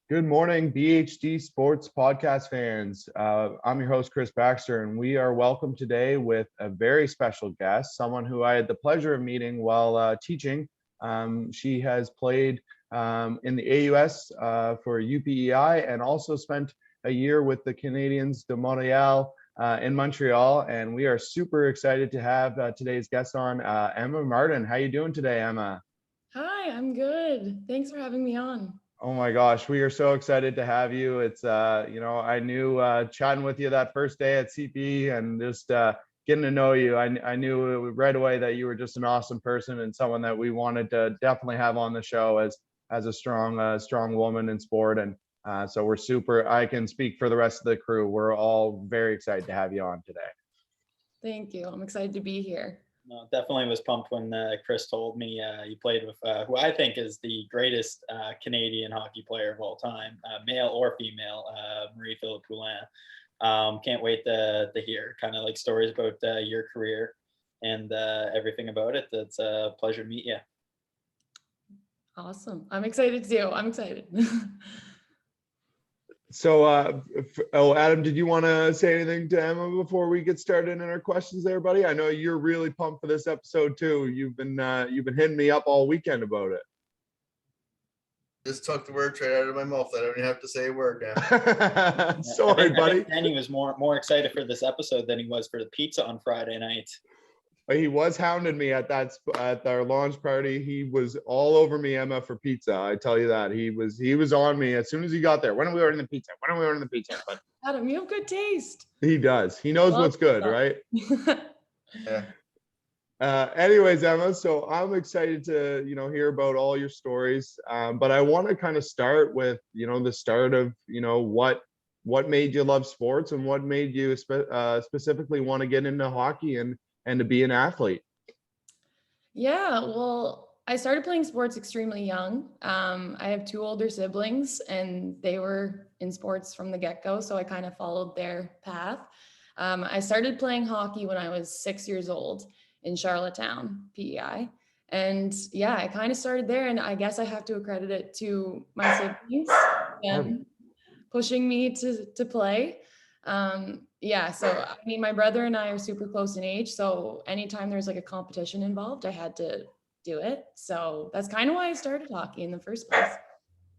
Good morning, BHD Sports Podcast fans. I'm your host, Chris Baxter, and we are welcome today with a very special guest, someone who I had the pleasure of meeting while teaching. She has played in the AUS for UPEI and also spent a year with the Canadiennes de Montreal in Montreal. And we are super excited to have today's guest on, Emma Martin. How you doing today, Emma? Hi, I'm good. Thanks for having me on. Oh my gosh, we are so excited to have you. It's I knew chatting with you that first day at CP and just getting to know you. I knew right away that you were just an awesome person and someone that we wanted to definitely have on the show as a strong woman in sport. And so we're super. I can speak for the rest of the crew. We're all very excited to have you on today. Thank you. I'm excited to be here. No, definitely was pumped when Chris told me you played with who I think is the greatest Canadian hockey player of all time, male or female, Marie-Philip Poulin. Can't wait to hear kind of like stories about your career and everything about it. It's a pleasure to meet you. Awesome. I'm excited too. I'm excited. So, Adam, did you want to say anything to Emma before we get started in our questions there, buddy? I know you're really pumped for this episode too. You've been hitting me up all weekend about it. Just took the words right out of my mouth. I don't even have to say a word now. Sorry, buddy. And he was more excited for this episode than he was for the pizza on Friday night. He was hounding me at our launch party. He was all over me, Emma, for pizza. I tell you that. He was on me as soon as he got there. When are we ordering the pizza? When are we ordering the pizza? But Adam, you have good taste. he does. He knows what's good, right? Yeah. Anyways, Emma, so I'm excited to hear about all your stories. But I want to kind of start with the start of what made you love sports and what made you specifically want to get into hockey and to be an athlete. Yeah, well, I started playing sports extremely young. I have two older siblings and they were in sports from the get-go, so I kind of followed their path. I started playing hockey when I was 6 years old in Charlottetown, PEI. And yeah, I kind of started there, and I guess I have to accredit it to my siblings and pushing me to play. Yeah, so I mean, my brother and I are super close in age, so anytime there's like a competition involved, I had to do it. So that's kind of why I started hockey in the first place.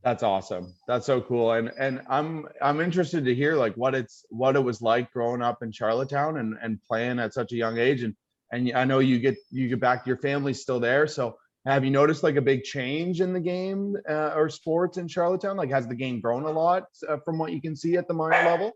That's awesome. That's so cool. And I'm interested to hear like what it was like growing up in Charlottetown and playing at such a young age. And I know you get back, your family's still there. So have you noticed like a big change in the game or sports in Charlottetown? Like has the game grown a lot from what you can see at the minor level?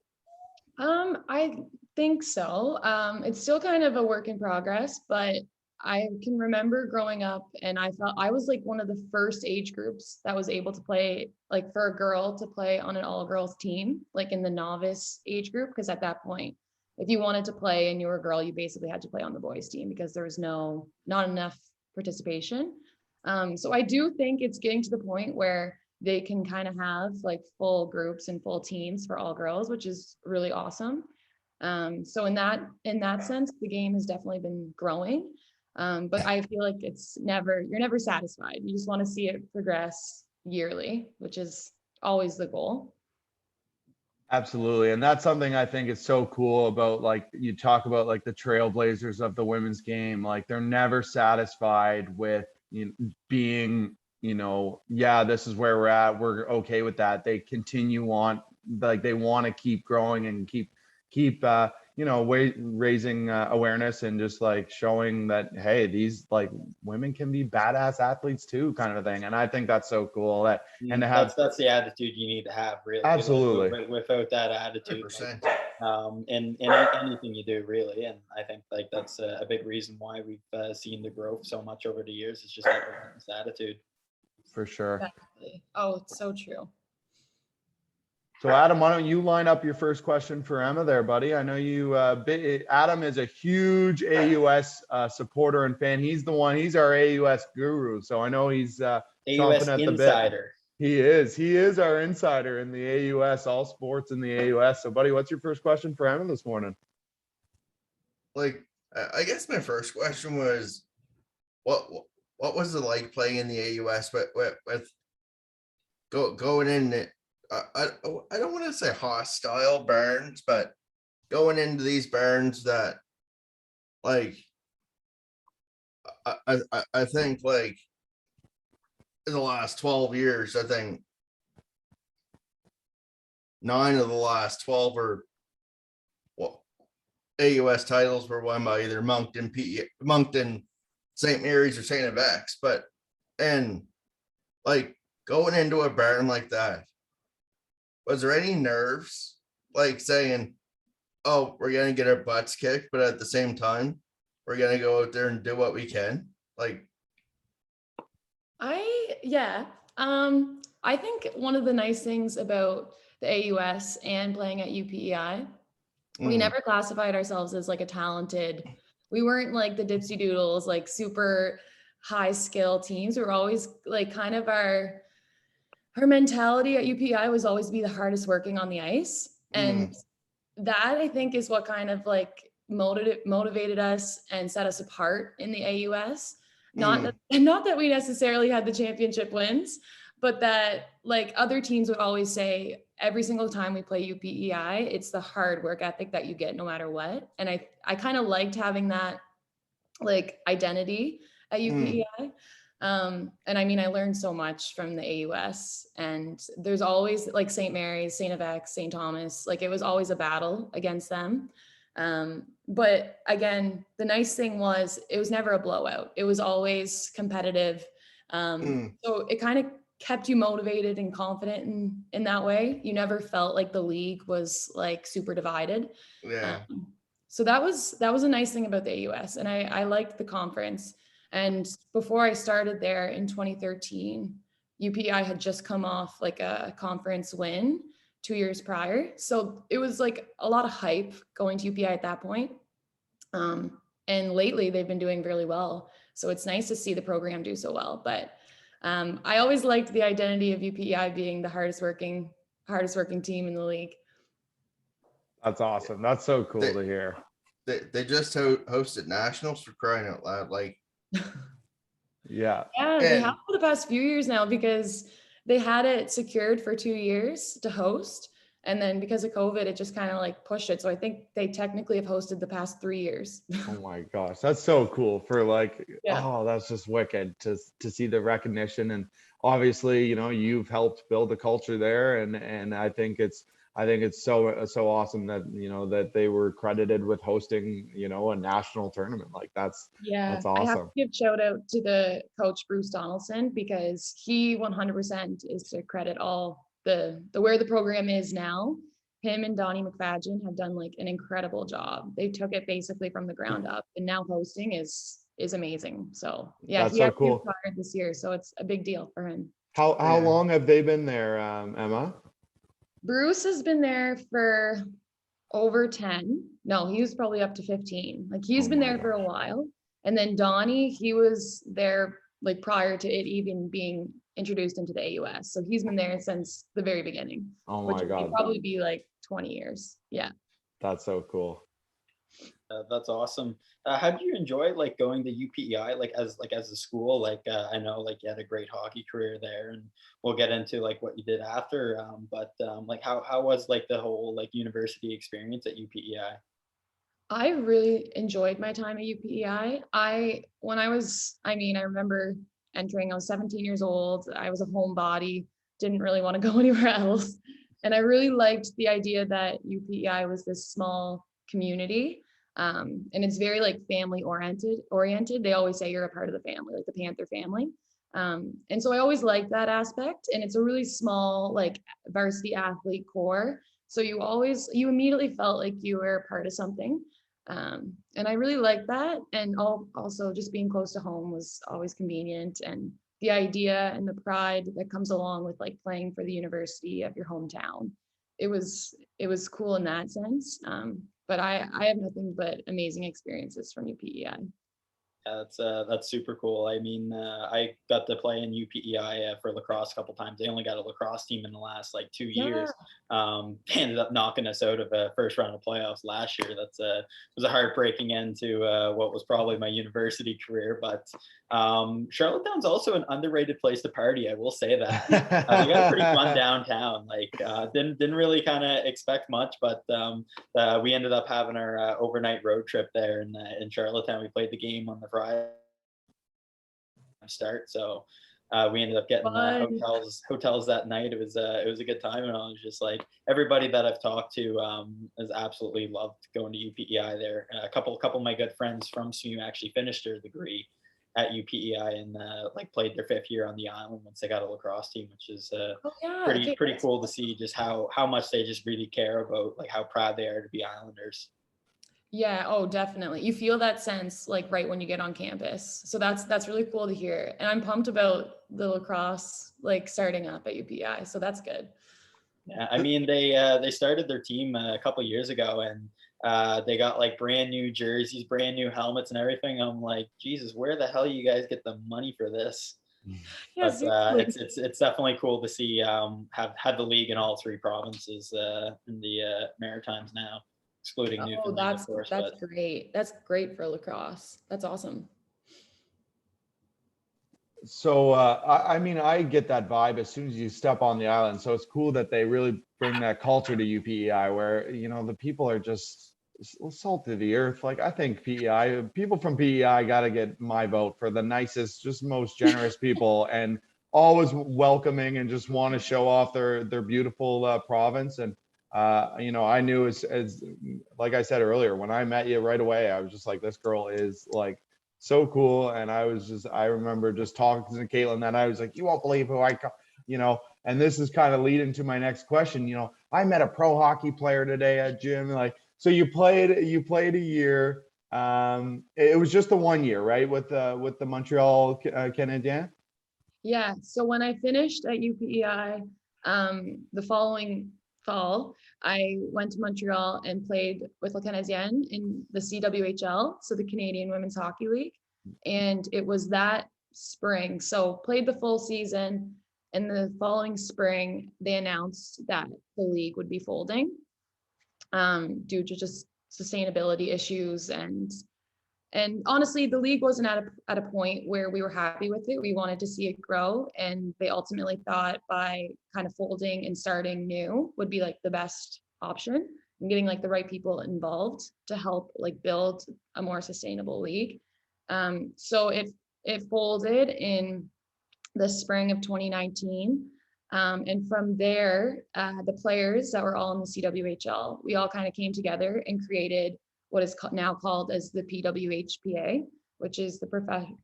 I think so. It's still kind of a work in progress, but I can remember growing up and I felt I was like one of the first age groups that was able to play, like for a girl to play on an all girls team, like in the novice age group. Because at that point, if you wanted to play and you were a girl, you basically had to play on the boys team because there was not enough participation. So I do think it's getting to the point where they can kind of have like full groups and full teams for all girls, which is really awesome. So in that sense, the game has definitely been growing. But I feel like you're never satisfied. You just want to see it progress yearly, which is always the goal. Absolutely. And that's something I think is so cool about, like, you talk about like the trailblazers of the women's game. Like they're never satisfied with being yeah, this is where we're at. We're okay with that. They continue on, like they want to keep growing and keep raising awareness and just like showing that, hey, these like women can be badass athletes too, kind of a thing. And I think that's so cool that, and to have that's the attitude you need to have, really. Absolutely. Without that attitude, 100%. in anything you do, really. And I think like that's a big reason why we've seen the growth so much over the years. It's just this attitude. For sure. Exactly. Oh, it's so true. So Adam, why don't you line up your first question for Emma there, buddy? I know you, Adam is a huge AUS supporter and fan. He's our AUS guru. So I know he's AUS chomping at the insider. bit. He is our insider in the AUS, all sports in the AUS. So buddy, what's your first question for Emma this morning? Like, I guess my first question was, what was it like playing in the AUS with going in I don't want to say hostile burns, but going into these burns that like I think like in the last 12 years, I think 9 of the last 12 or well, AUS titles were won by either Moncton, St. Mary's or St. FX. But and like going into a burn like that, was there any nerves like saying, oh, we're gonna get our butts kicked, but at the same time, we're gonna go out there and do what we can? Like, Yeah. I think one of the nice things about the AUS and playing at UPEI, we never classified ourselves as like a talented, we weren't like the Dipsy Doodles, like super high skill teams. We were always like kind of our mentality at UPEI was always be the hardest working on the ice. And that I think is what kind of like motivated us and set us apart in the AUS. Not that we necessarily had the championship wins, but that like other teams would always say every single time we play UPEI, it's the hard work ethic that you get no matter what. And I kind of liked having that like identity at UPEI. And I mean, I learned so much from the AUS, and there's always like St. Mary's, St. FX, St. Thomas, like it was always a battle against them. But again, the nice thing was it was never a blowout. It was always competitive. So it kind of kept you motivated and confident in that way. You never felt like the league was like super divided. yeah. So that was a nice thing about the AUS, and I liked the conference. And before I started there in 2013, UPEI had just come off like a conference win 2 years prior. So it was like a lot of hype going to UPEI at that point. And lately they've been doing really well. So it's nice to see the program do so well. But I always liked the identity of UPEI being the hardest working team in the league. That's awesome. That's so cool to hear. They just hosted nationals, for crying out loud. Like, yeah. Yeah, they have for the past few years now because they had it secured for 2 years to host. And then because of COVID, it just kind of like pushed it. So I think they technically have hosted the past 3 years. Oh my gosh, that's so cool for like, Yeah. oh, that's just wicked to see the recognition. And obviously, you know, you've helped build the culture there, and I think it's so awesome that, you know, that they were credited with hosting, you know, a national tournament. Like that's That's awesome. I have to give shout out to the coach Bruce Donaldson, because he 100% is to credit all the where the program is now. Him and Donnie McFadgen have done like an incredible job. They took it basically from the ground up, and now hosting is amazing. So yeah, That's he so actually cool. retired this year, so it's a big deal for him. How long have they been there, Emma? Bruce has been there for over 10. No, he was probably up to 15. Like he's been there for a while. And then Donnie, he was there like prior to it even being introduced into the AUS. So he's been there since the very beginning. Oh which my God. would probably be like 20 years. Yeah. That's so cool. That's awesome. How do you enjoy like going to UPEI like as a school? Like I know like you had a great hockey career there, and we'll get into like what you did after. But like how was like the whole like university experience at UPEI? I really enjoyed my time at UPEI. I remember entering, I was 17 years old. I was a homebody, didn't really want to go anywhere else. And I really liked the idea that UPEI was this small community. And it's very like family oriented. They always say you're a part of the family, like the Panther family. And so I always liked that aspect. And it's a really small, like varsity athlete core. So you immediately felt like you were a part of something. And I really liked that. And also just being close to home was always convenient. And the idea and the pride that comes along with like playing for the university of your hometown. It was cool in that sense. But I have nothing but amazing experiences from UPEI. Yeah, that's super cool. I mean, I got to play in UPEI for lacrosse a couple times. They only got a lacrosse team in the last like 2 years. Yeah. They ended up knocking us out of a first round of playoffs last year. That's was a heartbreaking end to what was probably my university career. But Charlottetown's also an underrated place to party. I will say that. They got a pretty fun downtown. Like didn't really kind of expect much, but we ended up having our overnight road trip there in Charlottetown. We played the game on the Friday start, so we ended up getting hotels that night. It was a good time, and I was just like, everybody that I've talked to has absolutely loved going to UPEI there. A couple of my good friends from SMU actually finished their degree at UPEI and like played their 5th year on the island once they got a lacrosse team, which is pretty cool to see just how much they just really care about, like how proud they are to be Islanders. Yeah, oh, definitely. You feel that sense like right when you get on campus. So that's really cool to hear. And I'm pumped about the lacrosse like starting up at UPI. So that's good. Yeah, I mean they started their team a couple years ago, and they got like brand new jerseys, brand new helmets and everything. I'm like, Jesus, where the hell you guys get the money for this? Yeah, but it's definitely cool to see have had the league in all 3 provinces in the Maritimes now, excluding Newfoundland, of course. That's great. That's great for lacrosse. That's awesome. So I mean, I get that vibe as soon as you step on the island. So it's cool that they really bring that culture to UPEI, where the people are just salt of the earth. Like I think people from PEI got to get my vote for the nicest, just most generous people, and always welcoming, and just want to show off their beautiful province. And I knew as like I said earlier, when I met you right away, I was just like, this girl is like so cool. And I remember just talking to Caitlin that I was like, you won't believe who and this is kind of leading to my next question. I met a pro hockey player today at gym. Like, so you played a year. It was just the 1 year, right? With the Montreal Canadiennes. Yeah. So when I finished at UPEI, the following fall, I went to Montreal and played with Le Canadiennes in the CWHL, so the Canadian Women's Hockey League. And it was that spring. So played the full season, and the following spring, they announced that the league would be folding due to just sustainability issues. And honestly, the league wasn't at a point where we were happy with it. We wanted to see it grow. And they ultimately thought by kind of folding and starting new would be like the best option, and getting like the right people involved to help like build a more sustainable league. So it folded in the spring of 2019. And from there, the players that were all in the CWHL, we all kind of came together and created what is now called as the PWHPA, which is the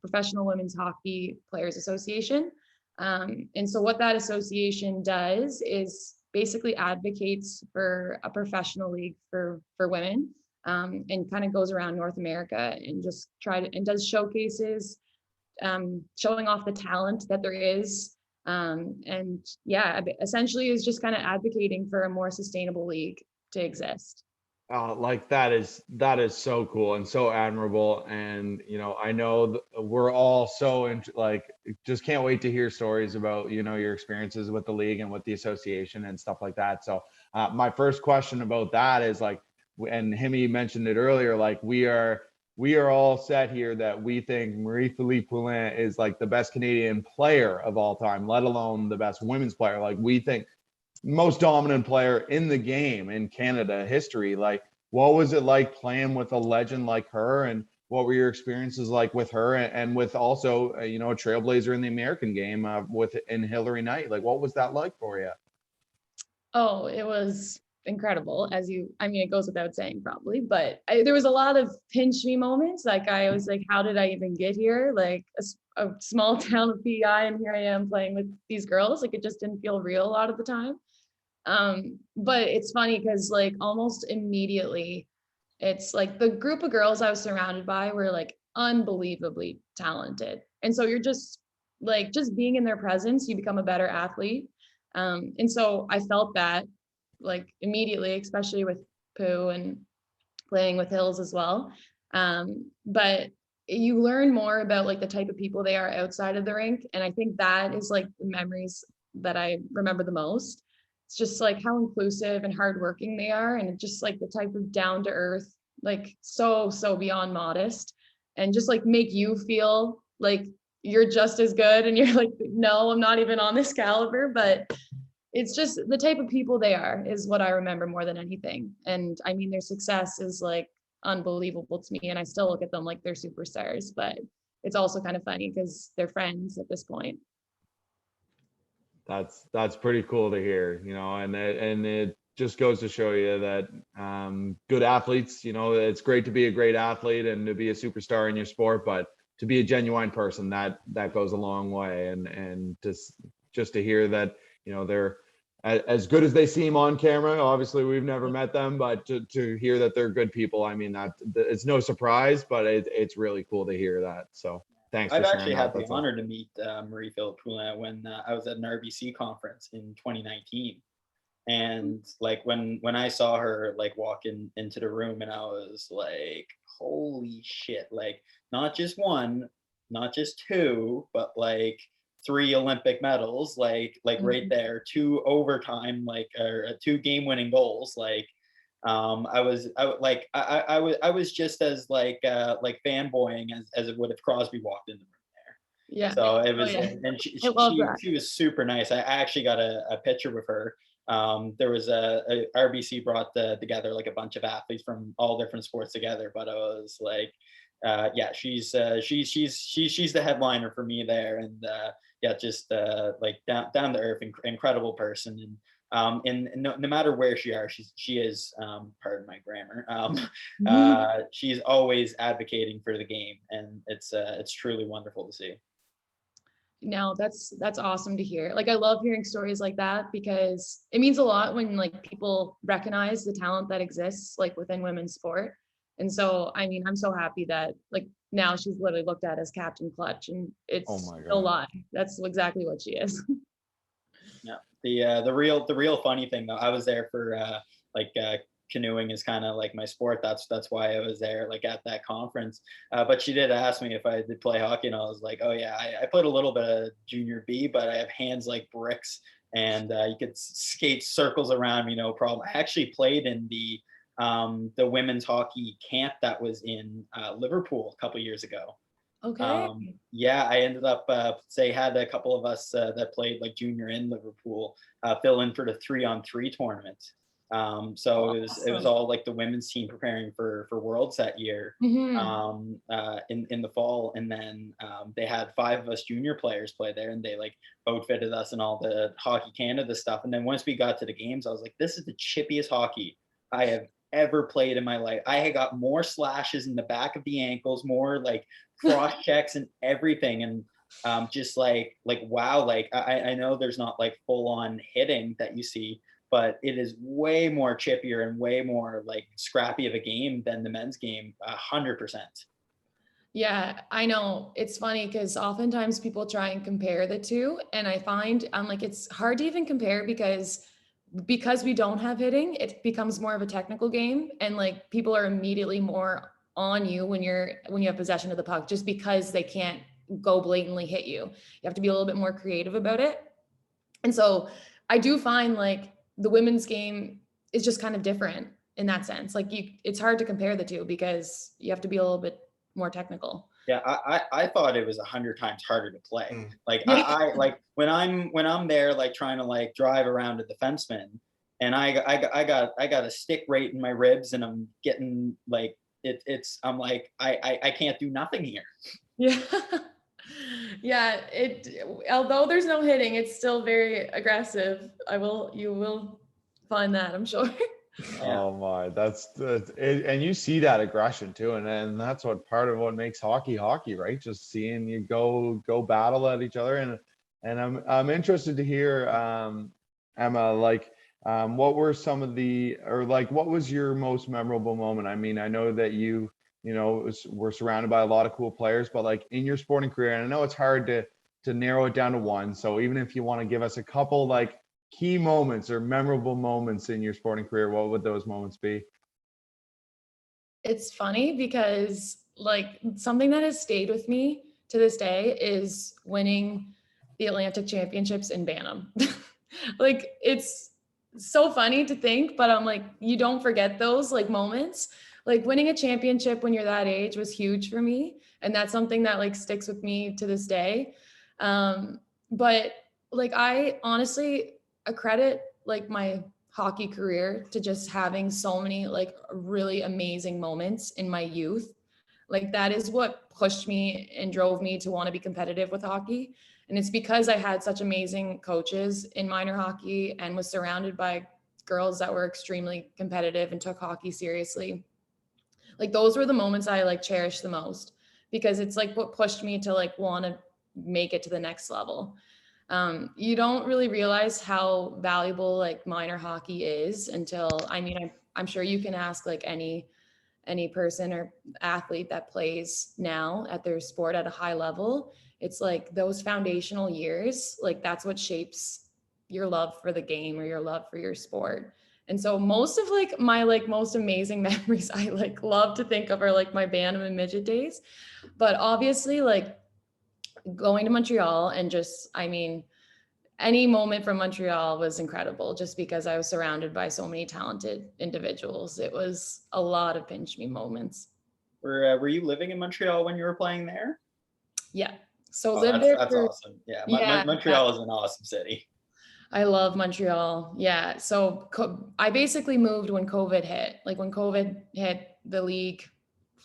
Professional Women's Hockey Players Association. And so what that association does is basically advocates for a professional league for women, and kind of goes around North America and just does showcases, showing off the talent that there is. And yeah, essentially is just kind of advocating for a more sustainable league to exist. Like that is so cool and so admirable. And I know we're all so just can't wait to hear stories about your experiences with the league and with the association and stuff like that. So my first question about that is like, and Himy mentioned it earlier, like we are all set here that we think Marie-Philippe Poulin is like the best Canadian player of all time, let alone the best women's player. Like we think most dominant player in the game in Canada history. Like, what was it like playing with a legend like her, and what were your experiences like with her, and with also a trailblazer in the American game in Hilary Knight? Like, what was that like for you? Oh, it was incredible. It goes without saying probably, but there was a lot of pinch me moments. Like I was like, how did I even get here? Like a small town of PEI, and here I am playing with these girls. Like it just didn't feel real a lot of the time. But it's funny because like almost immediately, it's like the group of girls I was surrounded by were like unbelievably talented. And so you're just being in their presence, you become a better athlete. And so I felt that like immediately, especially with Pooh and playing with Hills as well. But you learn more about like the type of people they are outside of the rink. And I think that is like the memories that I remember the most. It's just like how inclusive and hardworking they are, and just like the type of down to earth, like so beyond modest, and just like make you feel like you're just as good, and you're like, no, I'm not even on this caliber. But it's just the type of people they are is what I remember more than anything. And I mean, their success is like unbelievable to me, and I still look at them like they're superstars. But it's also kind of funny because they're friends at this point. That's pretty cool to hear, and it just goes to show you that good athletes, it's great to be a great athlete and to be a superstar in your sport, but to be a genuine person, that goes a long way. And just to hear that, they're as good as they seem on camera. Obviously, we've never met them, but to hear that they're good people, I mean, that it's no surprise, but it's really cool to hear that. So thanks for I've sharing actually that. had the honor to meet Marie-Philip Poulin when I was at an RBC conference in 2019. And like when I saw her like walk into the room, and I was like, holy shit, like not just one, not just two, but like 3 Olympic medals, like right there, 2 overtime, like or 2 game-winning goals. Like I was just as like fanboying as it would if Crosby walked in the room there. Yeah. So it was, Oh, yeah. and I love that. she was super nice. I actually got a picture with her. There was a RBC brought together like a bunch of athletes from all different sports together, but I was like, yeah, she's the headliner for me there. And yeah, just like down to earth, incredible person. And no matter where she is, pardon my grammar, she's always advocating for the game, and it's truly wonderful to see. No, that's awesome to hear. Like I love hearing stories like that, because it means a lot when like people recognize the talent that exists like within women's sport. And so I mean, I'm so happy that like now she's literally looked at as Captain Clutch, and it's Oh my no God. lie. That's exactly what she is. Yeah, the real funny thing though, I was there for like canoeing is kind of like my sport. That's why I was there, like at that conference. But she did ask me if I did play hockey, and I was like, oh yeah, I played a little bit of junior B, but I have hands like bricks, and you could skate circles around me, no problem. I actually played in the women's hockey camp that was in Liverpool a couple years ago. Okay. Yeah, I ended up they had a couple of us that played like junior in Liverpool fill in for the 3-on-3 tournament. So it was all like the women's team preparing for Worlds that year in the fall, and then they had 5 of us junior players play there, and they like outfitted us and all the Hockey Canada stuff. And then once we got to the games, I was like, this is the chippiest hockey I have ever played in my life. I had got more slashes in the back of the ankles, more like cross checks and everything. And just like wow, like I know there's not like full on hitting that you see, but it is way more chippier and way more like scrappy of a game than the men's game, 100%. Yeah, I know. It's funny because oftentimes people try and compare the two, and I find I'm like, it's hard to even compare because we don't have hitting, it becomes more of a technical game, and like people are immediately more on you when you have possession of the puck, just because they can't go blatantly hit you. You have to be a little bit more creative about it. And so I do find like the women's game is just kind of different in that sense. Like it's hard to compare the two because you have to be a little bit more technical. Yeah, I thought it was 100 times harder to play. Like Yeah. I like when I'm there like trying to like drive around a defenseman, and I got a stick right in my ribs, and I'm getting like I'm like I can't do nothing here. Yeah. Yeah, although there's no hitting, it's still very aggressive. You will find that, I'm sure. Yeah. Oh my, that's it, and you see that aggression too, and that's part of what makes hockey, right? Just seeing you go battle at each other, and I'm interested to hear, Emma, like, what were some of what was your most memorable moment? I mean, I know that we're surrounded by a lot of cool players, but like in your sporting career, and I know it's hard to narrow it down to one. So even if you want to give us a couple like key moments or memorable moments in your sporting career, what would those moments be? It's funny because like something that has stayed with me to this day is winning the Atlantic Championships in Bantam. Like, it's so funny to think, but I'm like, you don't forget those like moments. Like winning a championship when you're that age was huge for me. And that's something that like sticks with me to this day. But like, I honestly accredit like my hockey career to just having so many like really amazing moments in my youth. Like that is what pushed me and drove me to want to be competitive with hockey. And it's because I had such amazing coaches in minor hockey and was surrounded by girls that were extremely competitive and took hockey seriously. Like those were the moments I like cherish the most, because it's like what pushed me to like want to make it to the next level. You don't really realize how valuable like minor hockey is until, I mean, I'm sure you can ask like any person or athlete that plays now at their sport at a high level. It's like those foundational years, like that's what shapes your love for the game or your love for your sport. And so most of like my like most amazing memories I like love to think of are like my Bantam and midget days. But obviously like going to Montreal and just, I mean, any moment from Montreal was incredible just because I was surrounded by so many talented individuals. It was a lot of pinch me moments. Were you living in Montreal when you were playing there? Yeah. So Oh, lived there that's for, awesome. Yeah, yeah, Montreal is an awesome city. I love Montreal. Yeah. So I basically moved when COVID hit. Like when COVID hit, the league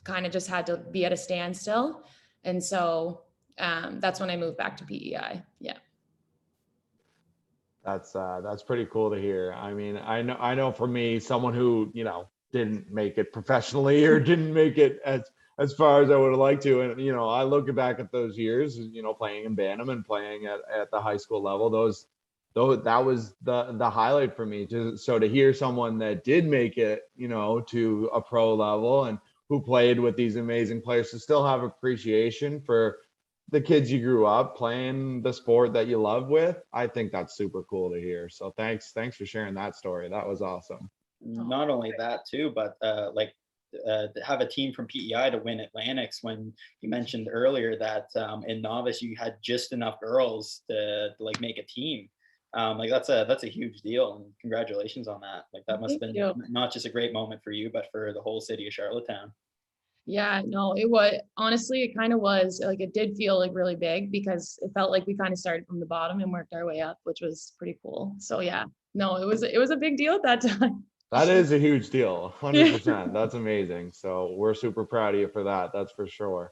kind of just had to be at a standstill. And so that's when I moved back to PEI. Yeah. That's pretty cool to hear. I mean, I know for me, someone who, you know, didn't make it professionally or didn't make it as far as I would have liked to. And, you know, I look back at those years, you know, playing in Bantam and playing at the high school level, that was the highlight for me. So to hear someone that did make it, you know, to a pro level and who played with these amazing players, to still have appreciation for the kids you grew up playing the sport that you love with, I think that's super cool to hear. So thanks for sharing that story. That was awesome. Not only that too, but to have a team from PEI to win Atlantics, when you mentioned earlier that in novice you had just enough girls to like make a team. Like that's a huge deal, and congratulations on that. Like that must have Thank been you. not just a great moment for you, but for the whole city of Charlottetown. Yeah, no, it was honestly, it kind of was like, it did feel like really big because it felt like we kind of started from the bottom and worked our way up, which was pretty cool. So yeah, no, it was a big deal at that time. That is a huge deal, Yeah. 100%. That's amazing. So we're super proud of you for that. That's for sure.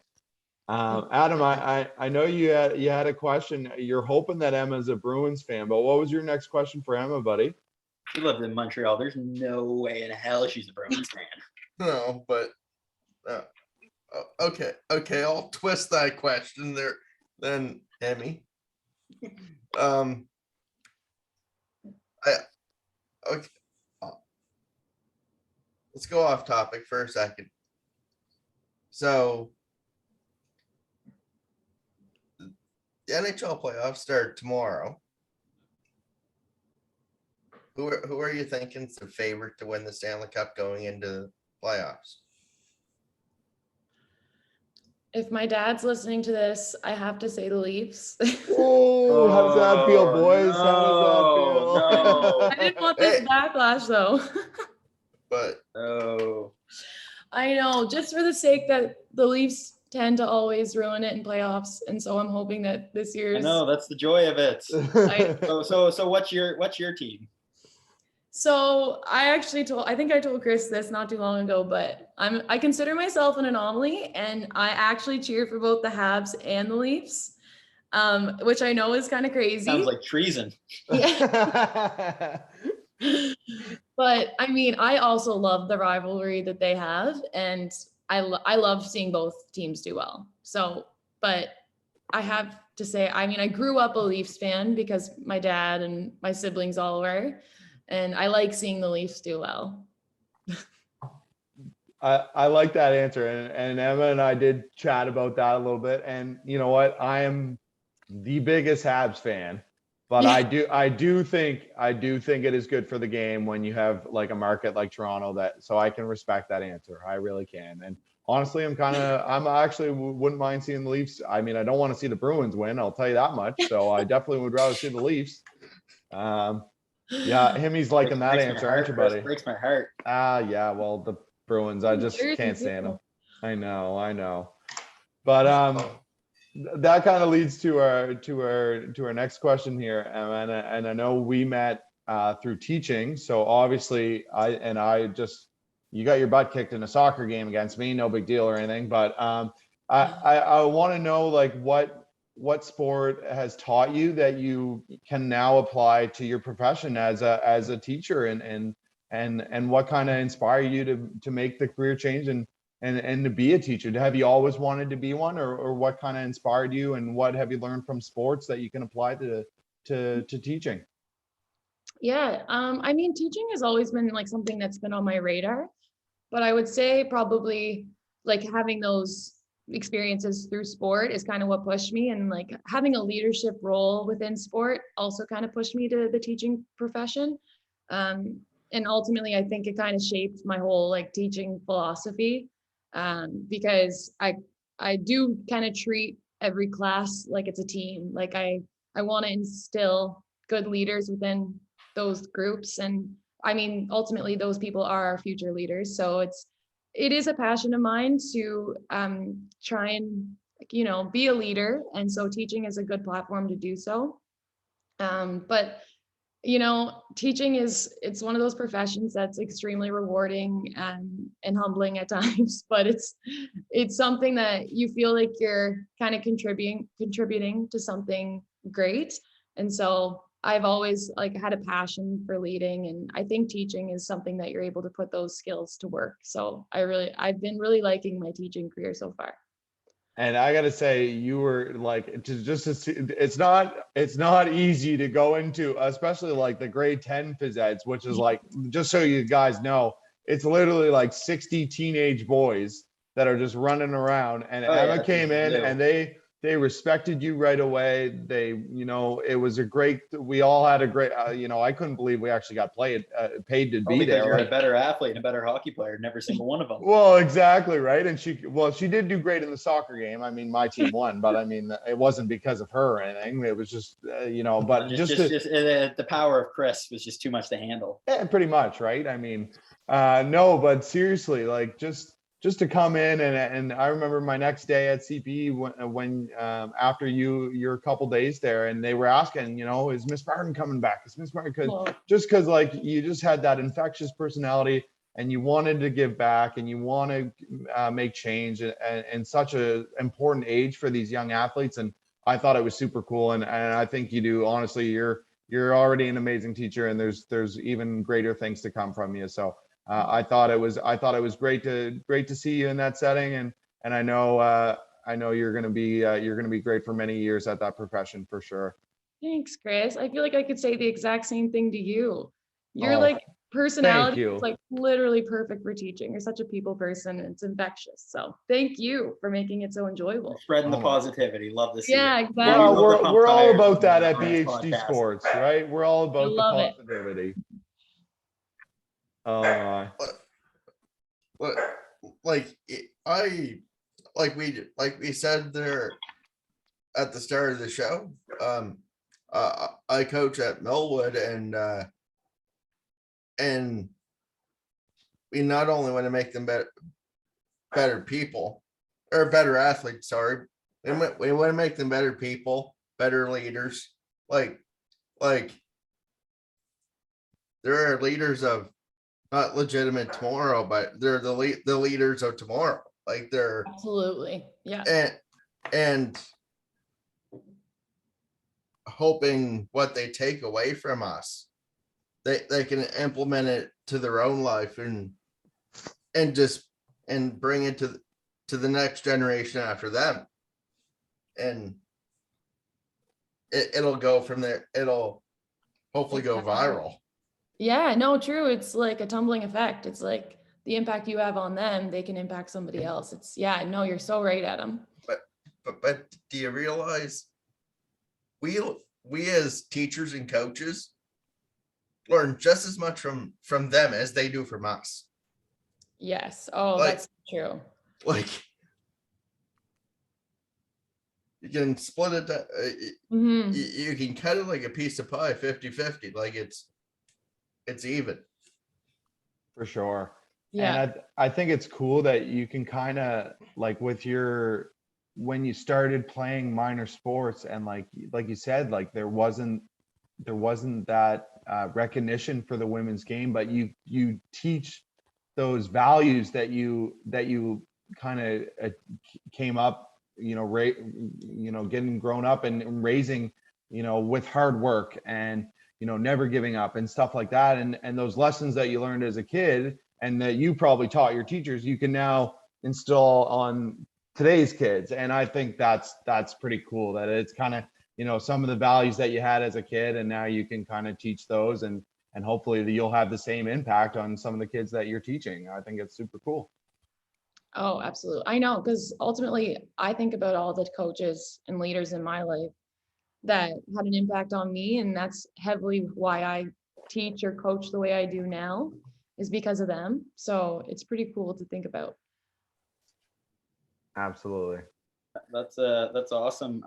Adam, I know you had a question. You're hoping that Emma's a Bruins fan, but what was your next question for Emma, buddy? She lived in Montreal. There's no way in hell she's a Bruins fan. No, but okay, I'll twist that question there then, Emmy. Okay, let's go off topic for a second. So the NHL playoffs start tomorrow. Who are you thinking is the favorite to win the Stanley Cup going into the playoffs? If my dad's listening to this, I have to say the Leafs. Oh, how does that feel, boys? How does that feel? No. I didn't want this Hey. backlash though. But Oh, I know, just for the sake that the Leafs tend to always ruin it in playoffs, and so I'm hoping that this I year's. know, that's the joy of it. So what's your team? So I think I told Chris this not too long ago, but I consider myself an anomaly, and I actually cheer for both the Habs and the Leafs, which I know is kind of crazy. Sounds like treason. Yeah. But I mean, I also love the rivalry that they have, and I love seeing both teams do well. So, but I have to say, I mean, I grew up a Leafs fan because my dad and my siblings all were, and I like seeing the Leafs do well. I like that answer, and Emma and I did chat about that a little bit. And you know what? I am the biggest Habs fan, but Yeah. I do think it is good for the game when you have like a market like Toronto, that so I can respect that answer. I really can. And honestly, I'm actually wouldn't mind seeing the Leafs. I mean, I don't want to see the Bruins win, I'll tell you that much. So I definitely would rather see the Leafs. Yeah, Himmy's liking that answer, aren't you, buddy? Breaks my heart. Yeah, well, the Bruins, I just Jersey can't stand them. too. I know. But that kind of leads to our next question here. And I know we met through teaching. So obviously you got your butt kicked in a soccer game against me, no big deal or anything. But I want to know, like, what sport has taught you that you can now apply to your profession as a teacher, and what kind of inspired you to make the career change and to be a teacher? Have you always wanted to be one, or what kind of inspired you, and what have you learned from sports that you can apply to teaching? Yeah, I mean, teaching has always been like something that's been on my radar, but I would say probably like having those experiences through sport is kind of what pushed me, and like having a leadership role within sport also kind of pushed me to the teaching profession. And ultimately, I think it kind of shaped my whole like teaching philosophy, because I do kind of treat every class like it's a team. Like I want to instill good leaders within those groups, and I mean, ultimately those people are our future leaders. So it is a passion of mine to try and, you know, be a leader, and so teaching is a good platform to do so. But you know, teaching it's one of those professions that's extremely rewarding and humbling at times, but it's something that you feel like you're kind of contributing to something great. And so I've always like had a passion for leading, and I think teaching is something that you're able to put those skills to work. So I've been really liking my teaching career so far. And I got to say, you were like, it's not easy to go into, especially like the grade 10 phys eds, which is like, just so you guys know, it's literally like 60 teenage boys that are just running around. And Emma came in and they respected you right away. They, you know, it was we all had a great, you know, I couldn't believe we actually got paid to be there. You're a better athlete and a better hockey player than every single one of them. Well, exactly, right. And she did do great in the soccer game. I mean, my team won, but I mean, it wasn't because of her or anything. It was just, you know, but the power of Chris was just too much to handle. Yeah, pretty much, right? I mean, no, but seriously, like just to come in and I remember my next day at CPE when after your couple days there, and they were asking, you know, is Miss Martin coming back? Is Miss Martin? Because like you just had that infectious personality, and you wanted to give back, and you want to make change in such a important age for these young athletes. And I thought it was super cool, and I think you do. Honestly, you're already an amazing teacher, and there's even greater things to come from you. So. I thought it was great to see you in that setting, and I know you're gonna be great for many years at that profession for sure. Thanks, Chris. I feel like I could say the exact same thing to you. Your like personality is like literally perfect for teaching. You're such a people person, and it's infectious. So thank you for making it so enjoyable. Spreading the positivity. Love to see it. Exactly. Well, we're all about that at BHD Sports, right? We're all about the positivity. Like we said there at the start of the show, I coach at Millwood, and we not only want to make them better people or better athletes, sorry, we want to make them better people, better leaders. Like there are leaders of not legitimate tomorrow, but they're the leaders of tomorrow. Like they're absolutely, yeah. And hoping what they take away from us, they can implement it to their own life and bring it to the next generation after them. And it'll go from there. It'll hopefully go viral. Yeah, no, true. It's like a tumbling effect. It's like the impact you have on them, they can impact somebody else. It's, yeah, no, you're so right, Adam. But do you realize we as teachers and coaches learn just as much from them as they do from us? Yes. Oh, like, that's true. like you can split it. Mhm. You can cut it like a piece of pie, 50-50. Like it's even. For sure. And Yeah. I think it's cool that you can kind of like with your when you started playing minor sports and like you said, like there wasn't that recognition for the women's game, but you teach those values that you kind of came up, getting grown up and raising, with hard work and never giving up and stuff like that, and those lessons that you learned as a kid and that you probably taught your teachers, you can now install on today's kids. And I think that's pretty cool that it's kind of, some of the values that you had as a kid, and now you can kind of teach those, and hopefully you'll have the same impact on some of the kids that you're teaching. I think it's super cool. Oh, absolutely. I know, because ultimately I think about all the coaches and leaders in my life that had an impact on me, and that's heavily why I teach or coach the way I do now, is because of them. So it's pretty cool to think about. Absolutely. That's awesome.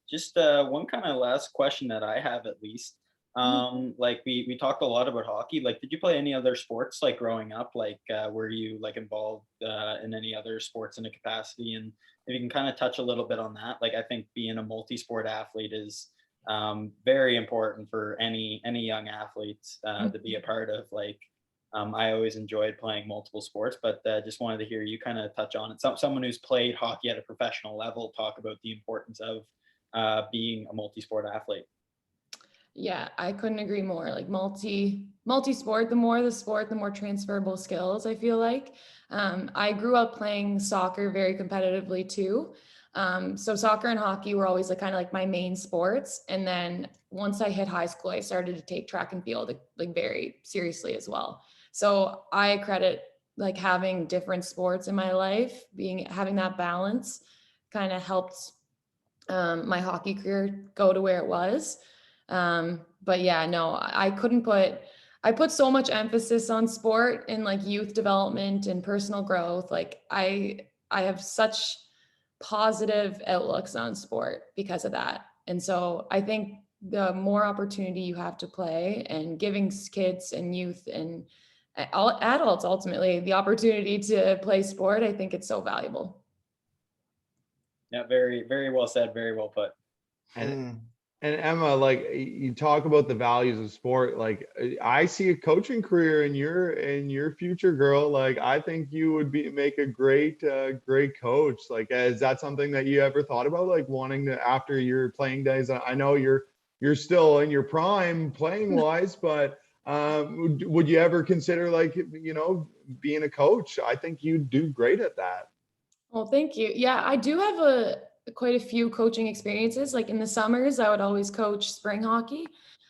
Just one kind of last question that I have, at least. Like we talked a lot about hockey. Like, did you play any other sports like growing up? Like, were you like involved in any other sports in a capacity? And if you can kind of touch a little bit on that. Like, I think being a multi-sport athlete is very important for any young athletes to be a part of. Like, I always enjoyed playing multiple sports, but just wanted to hear you kind of touch on it. Someone who's played hockey at a professional level talk about the importance of being a multi-sport athlete. Yeah, I couldn't agree more. Like multi-sport, the more the sport, the more transferable skills, I feel like. I grew up playing soccer very competitively too. So soccer and hockey were always like kind of like my main sports. And then once I hit high school, I started to take track and field like very seriously as well. So I credit like having different sports in my life, having that balance kind of helped my hockey career go to where it was. But yeah, no, I put so much emphasis on sport and like youth development and personal growth. Like I have such positive outlooks on sport because of that. And so I think the more opportunity you have to play and giving kids and youth and all adults ultimately the opportunity to play sport, I think it's so valuable. Yeah, very, very well said. Very well put. And Emma, like you talk about the values of sport, like I see a coaching career in your future, girl. Like I think you would make a great coach. Like, is that something that you ever thought about, like wanting to after your playing days? I know you're still in your prime playing wise, but would you ever consider like being a coach? I think you'd do great at that. Well, thank you. Yeah, I do have quite a few coaching experiences. Like in the summers, I would always coach spring hockey.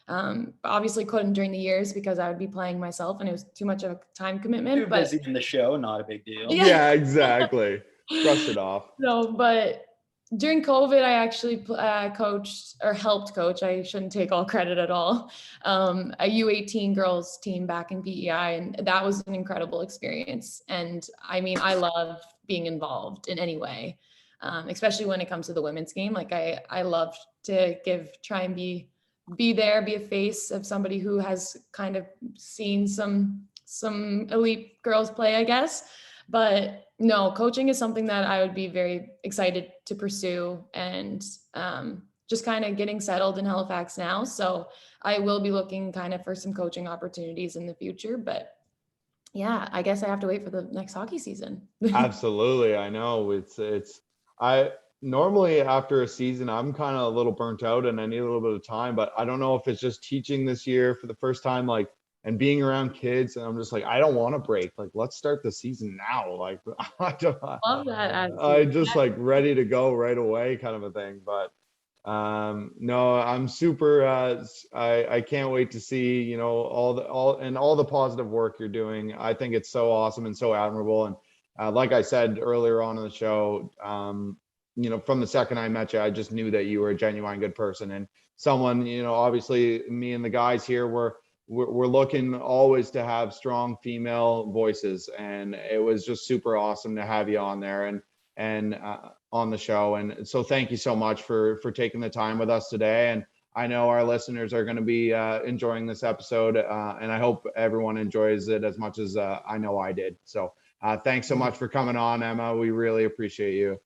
Obviously couldn't during the years because I would be playing myself and it was too much of a time commitment. Too But busy in the show, not a big deal. yeah. Yeah, exactly. Brush it off. No, but during COVID, I actually coached or helped coach. I shouldn't take all credit at all. A U18 girls team back in PEI, and that was an incredible experience. And I mean, I love being involved in any way, especially when it comes to the women's game. Like I love to try and be there, be a face of somebody who has kind of seen some elite girls play, I guess. But no, coaching is something that I would be very excited to pursue, and just kind of getting settled in Halifax now. So I will be looking kind of for some coaching opportunities in the future. But yeah, I guess I have to wait for the next hockey season. Absolutely. I know I normally after a season, I'm kind of a little burnt out and I need a little bit of time, but I don't know if it's just teaching this year for the first time, like, and being around kids. And I'm just like, I don't want to break. Like, let's start the season now. Like, Love that attitude. I just like ready to go right away kind of a thing. But no, I'm super I can't wait to see all the positive work you're doing. I think it's so awesome and so admirable. And like I said earlier on in the show, from the second I met you, I just knew that you were a genuine good person and someone, obviously me and the guys here were we're looking always to have strong female voices, and it was just super awesome to have you on there and on the show. And so thank you so much for taking the time with us today. And I know our listeners are going to be enjoying this episode, and I hope everyone enjoys it as much as I know I did. So thanks so much for coming on, Emma. We really appreciate you.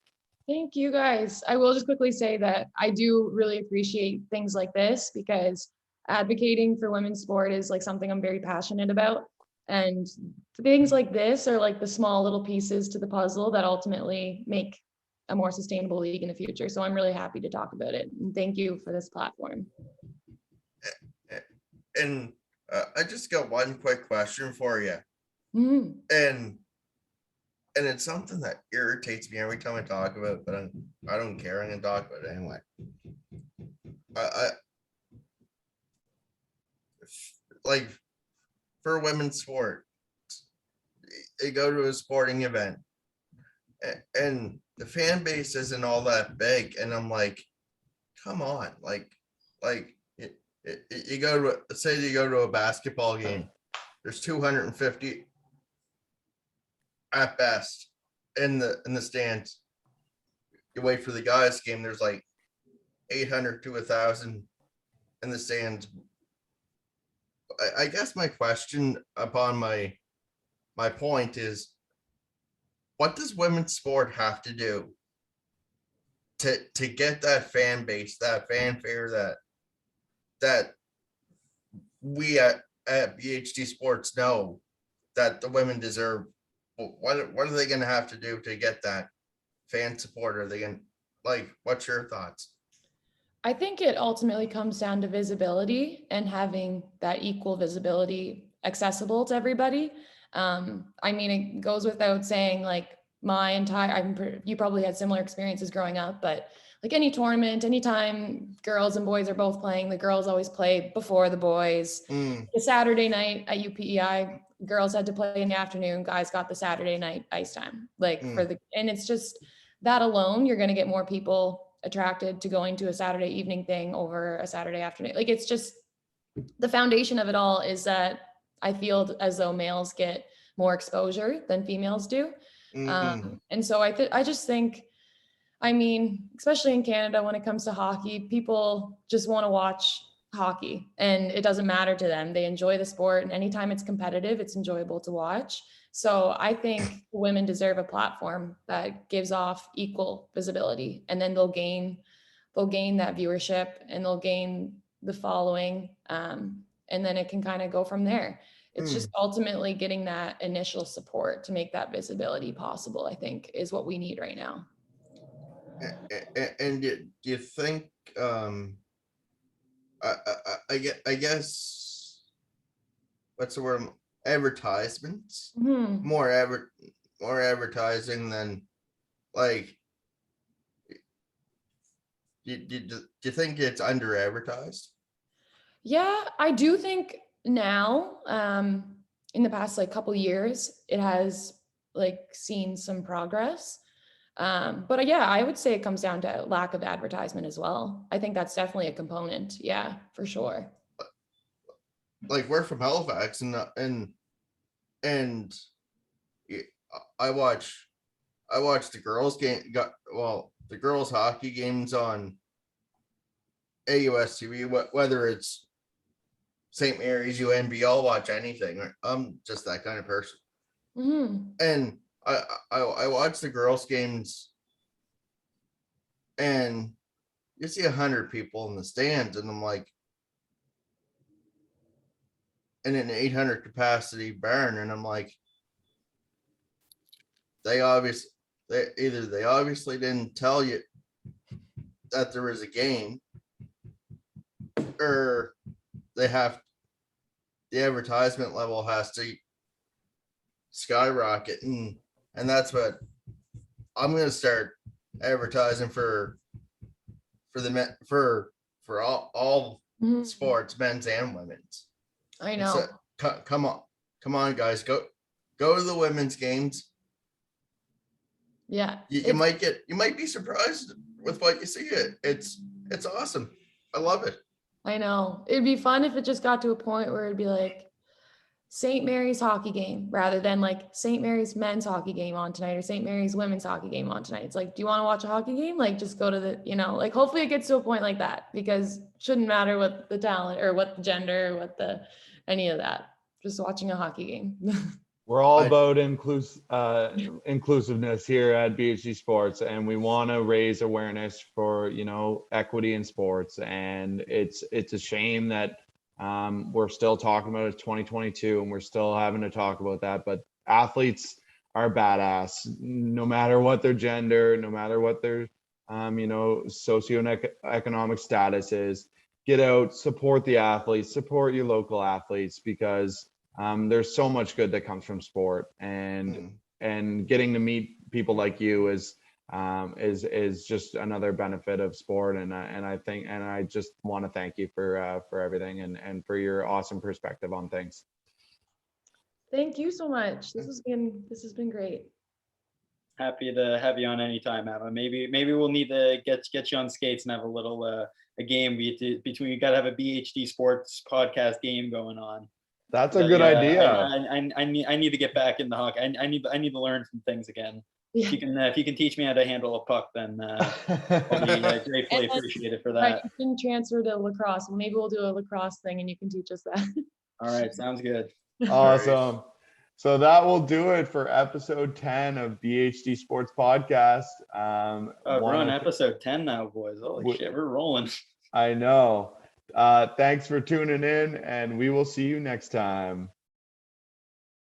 Thank you guys. I will just quickly say that I do really appreciate things like this, because advocating for women's sport is like something I'm very passionate about. And things like this are like the small little pieces to the puzzle that ultimately make a more sustainable league in the future. So I'm really happy to talk about it. And thank you for this platform. And I just got one quick question for you. Mm-hmm. And it's something that irritates me every time I talk about it, but I don't care. I'm gonna talk about it anyway. I like, for women's sport, they go to a sporting event and the fan base isn't all that big, and I'm like, come on, like you go to, say you go to a basketball game, there's 250 at best in the stands. You wait for the guys game, there's like 800 to 1,000 in the stands. I guess my question upon my point is, what does women's sport have to do to get that fan base, that fanfare that we at BHD Sports know that the women deserve? What are they going to have to do to get that fan support? Are they going, like, what's your thoughts? I think it ultimately comes down to visibility and having that equal visibility accessible to everybody. I mean, it goes without saying, like, you probably had similar experiences growing up, but like any tournament, anytime girls and boys are both playing, the girls always play before the boys. The Saturday night at UPEI, girls had to play in the afternoon, guys got the Saturday night ice time. And it's just that alone, you're going to get more people attracted to going to a Saturday evening thing over a Saturday afternoon. Like, it's just, the foundation of it all is that I feel as though males get more exposure than females do. And so I just think, I mean, especially in Canada, when it comes to hockey, people just want to watch hockey and it doesn't matter to them. They enjoy the sport, and anytime it's competitive, it's enjoyable to watch. So I think women deserve a platform that gives off equal visibility, and then they'll gain that viewership and they'll gain the following. And then it can kind of go from there. It's just ultimately getting that initial support to make that visibility possible, I think, is what we need right now. And do you think, I guess, what's the word? Advertisements, more advertising than, like, do you think it's under advertised? Yeah, I do think now, in the past like couple years, it has like seen some progress. But yeah, I would say it comes down to lack of advertisement as well. I think that's definitely a component. Yeah, for sure. Like, we're from Halifax, and I watch the girls game. The girls hockey games on AUS TV, whether it's St. Mary's, UNB, I'll watch anything. I'm just that kind of person. And I watch the girls games, and you see 100 people in the stands, and I'm like, in an 800 capacity barn, and I'm like, they obviously didn't tell you that there was a game, or the advertisement level has to skyrocket, and that's what I'm going to start advertising for the men, for all sports, men's and women's. I know. So, come on, guys, go to the women's games. Yeah, you might be surprised with what you see. It's awesome. I love it. I know. It'd be fun if it just got to a point where it'd be like St. Mary's hockey game rather than like St. Mary's men's hockey game on tonight or St. Mary's women's hockey game on tonight. It's like, do you want to watch a hockey game? Like, just go to the, like, hopefully it gets to a point like that, because it shouldn't matter what the talent or what the gender or what any of that. Just watching a hockey game. We're all about inclusiveness here at BHD Sports, and we want to raise awareness for, equity in sports. And it's a shame that we're still talking about it 2022 and we're still having to talk about that. But athletes are badass, no matter what their gender, no matter what their socioeconomic status is. Get out, support the athletes, support your local athletes, because there's so much good that comes from sport, and getting to meet people like you is just another benefit of sport. And I just want to thank you for everything and for your awesome perspective on things. Thank you so much. This has been great. Happy to have you on anytime, Emma. Maybe we'll need to get you on skates and have a little a game between. You got to have a BHD Sports podcast game going on. That's a good idea. I need to get back in the hockey. I need to learn some things again. Yeah. If you can teach me how to handle a puck, then I'll be gratefully appreciated for that. Right, you can transfer to lacrosse. Maybe we'll do a lacrosse thing and you can teach us that. All right, sounds good. Awesome. So that will do it for episode 10 of BHD Sports Podcast. We're on episode 10 now, boys. Holy shit, we're rolling. I know. Thanks for tuning in, and we will see you next time.